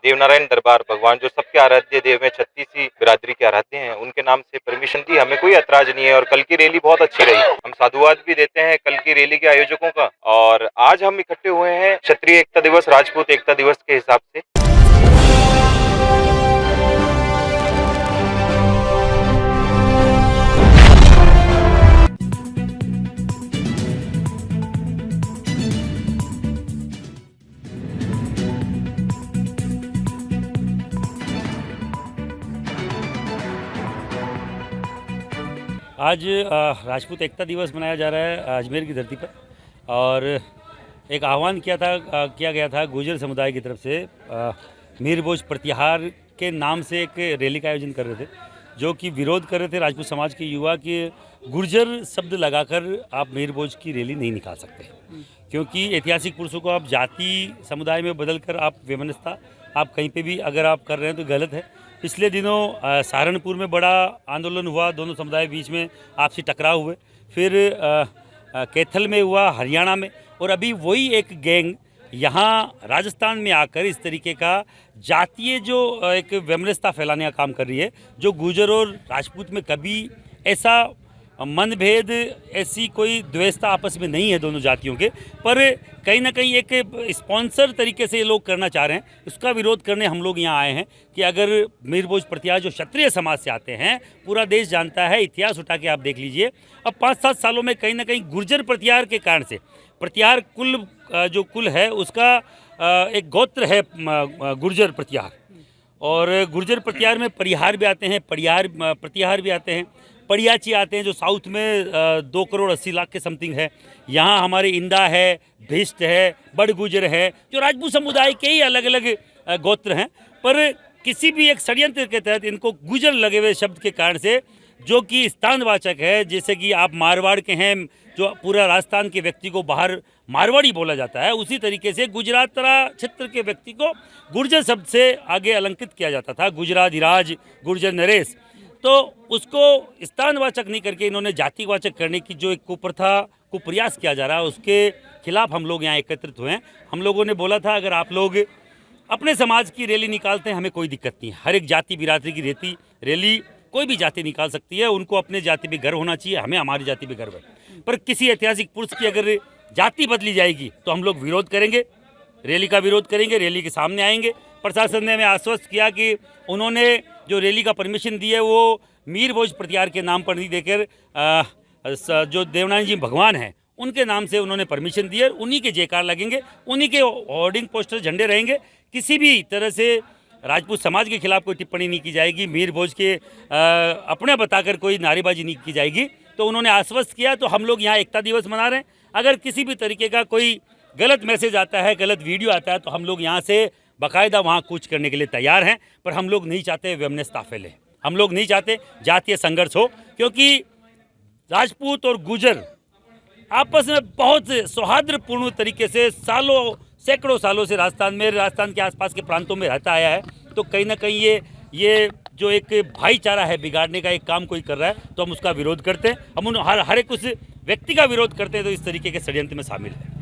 देवनारायण दरबार भगवान जो सबके आराध्य देव हैं, 36 बिरादरी के आराध्य हैं, उनके नाम से परमिशन दी। हमें कोई ऐतराज नहीं है और कल की रैली बहुत अच्छी रही। हम साधुवाद भी देते हैं कल की रैली के आयोजकों का। और आज हम इकट्ठे हुए हैं क्षत्रिय एकता दिवस, राजपूत एकता दिवस के हिसाब से। आज राजपूत एकता दिवस मनाया जा रहा है अजमेर की धरती पर। और एक आह्वान किया गया था गुर्जर समुदाय की तरफ से। मीर भोज प्रतिहार के नाम से एक रैली का आयोजन कर रहे थे, जो कि विरोध कर रहे थे राजपूत समाज के युवा कि गुर्जर शब्द लगाकर आप मीर भोज की रैली नहीं निकाल सकते, क्योंकि ऐतिहासिक पुरुषों को आप जाति समुदाय में बदलकर आप वैमनस्यता आप कहीं पे भी अगर आप कर रहे हैं तो गलत है। पिछले दिनों सहारनपुर में बड़ा आंदोलन हुआ, दोनों समुदाय बीच में आपसी टकराव हुए। फिर कैथल में हुआ, हरियाणा में, और अभी वही एक गैंग यहाँ राजस्थान में आकर इस तरीके का जातीय जो एक वैमनस्यता फैलाने का काम कर रही है, जो गुर्जर और राजपूत में कभी ऐसा मनभेद, ऐसी कोई द्वेषता आपस में नहीं है दोनों जातियों के, पर कहीं ना कहीं एक स्पॉन्सर तरीके से ये लोग करना चाह रहे हैं। उसका विरोध करने हम लोग यहाँ आए हैं कि अगर मीर भोज प्रतिहार जो क्षत्रिय समाज से आते हैं, पूरा देश जानता है, इतिहास उठा के आप देख लीजिए, अब 5-7 सालों में कहीं ना कहीं गुर्जर प्रतिहार के कारण से, प्रतिहार कुल जो कुल है उसका एक गोत्र है गुर्जर प्रतिहार, और गुर्जर प्रतिहार में परिहार भी आते हैं, प्रतिहार भी आते हैं, पड़ियाची आते हैं जो साउथ में 2 करोड़ 80 लाख के समथिंग है। यहाँ हमारे इंदा है, भिष्ट है, बड़ गुजर है, जो राजपूत समुदाय के ही अलग अलग गोत्र हैं, पर किसी भी एक षड्यंत्र के तहत इनको गुजर लगे हुए शब्द के कारण से, जो कि स्थानवाचक है, जैसे कि आप मारवाड़ के हैं, जो पूरा राजस्थान के व्यक्ति को बाहर मारवाड़ी बोला जाता है, उसी तरीके से गुजरात क्षेत्र के व्यक्ति को गुर्जर शब्द से आगे अलंकित किया जाता था, गुजराधिराज, गुर्जर नरेश। तो उसको स्थानवाचक नहीं करके इन्होंने जातिवाचक करने की जो एक कुप्रथा को प्रयास किया जा रहा है, उसके खिलाफ हम लोग यहाँ एकत्रित हुए हैं। हम लोगों ने बोला था अगर आप लोग अपने समाज की रैली निकालते हैं, हमें कोई दिक्कत नहीं है। हर एक जाति बिरादरी की रैली कोई भी जाति निकाल सकती है, उनको अपने जाति पे गर्व होना चाहिए, हमें हमारी जाति पे गर्व है। पर किसी ऐतिहासिक पुरुष की अगर जाति बदली जाएगी तो हम लोग विरोध करेंगे, रैली का विरोध करेंगे, रैली के सामने आएंगे। प्रशासन ने हमें आश्वस्त किया कि उन्होंने जो रैली का परमिशन दी है वो मीर भोज प्रतिहार के नाम पर नहीं देकर जो देवनारायण जी भगवान हैं उनके नाम से उन्होंने परमिशन दी है। उन्हीं के जयकार लगेंगे, उन्हीं के होर्डिंग पोस्टर झंडे रहेंगे। किसी भी तरह से राजपूत समाज के खिलाफ कोई टिप्पणी नहीं की जाएगी, मीर भोज के अपने बताकर कोई नारेबाजी नहीं की जाएगी। तो उन्होंने आश्वस्त किया। तो हम लोग यहाँ एकता दिवस मना रहे हैं। अगर किसी भी तरीके का कोई गलत मैसेज आता है, गलत वीडियो आता है, तो हम लोग यहाँ से बाकायदा वहाँ कूच करने के लिए तैयार हैं। पर हम लोग नहीं चाहते वैमनस्यता फैले, हम लोग नहीं चाहते जातीय संघर्ष हो, क्योंकि राजपूत और गुर्जर आपस में बहुत सौहार्दपूर्ण तरीके से सैकड़ों सालों से राजस्थान के आसपास के प्रांतों में रहता आया है। तो कहीं ना कहीं ये जो एक भाईचारा है बिगाड़ने का एक काम कोई कर रहा है, तो हम उसका विरोध करते हैं। हम हर एक उस व्यक्ति का विरोध करते हैं तो इस तरीके के षड्यंत्र में शामिल है।